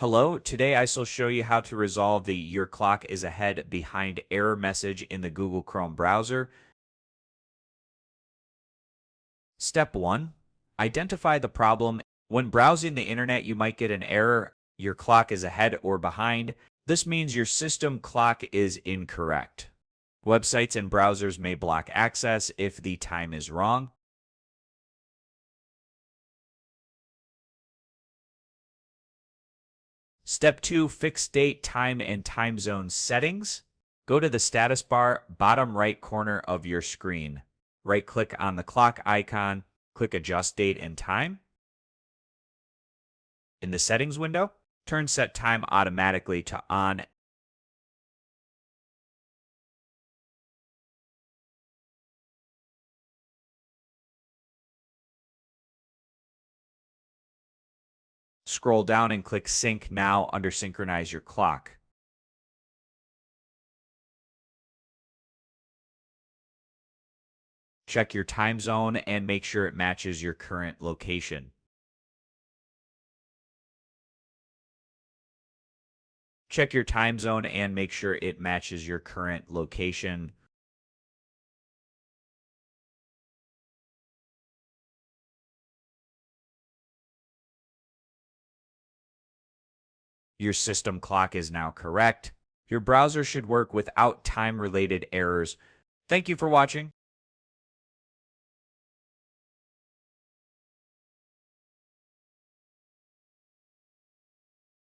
Hello, today I shall show you how to resolve the "your clock is ahead behind" error message in the Google Chrome browser. Step 1. Identify the problem. When browsing the internet, you might get an error, "your clock is ahead or behind." This means your system clock is incorrect. Websites and browsers may block access if the time is wrong. Step 2, fix date, time, and time zone settings. Go to the status bar, bottom right corner of your screen. Right-click on the clock icon, click Adjust Date and Time. In the Settings window, turn Set Time Automatically to On. Scroll down and click Sync Now under Synchronize Your Clock. Check your time zone and make sure it matches your current location. Check your time zone and make sure it matches your current location. Your system clock is now correct. Your browser should work without time-related errors. Thank you for watching.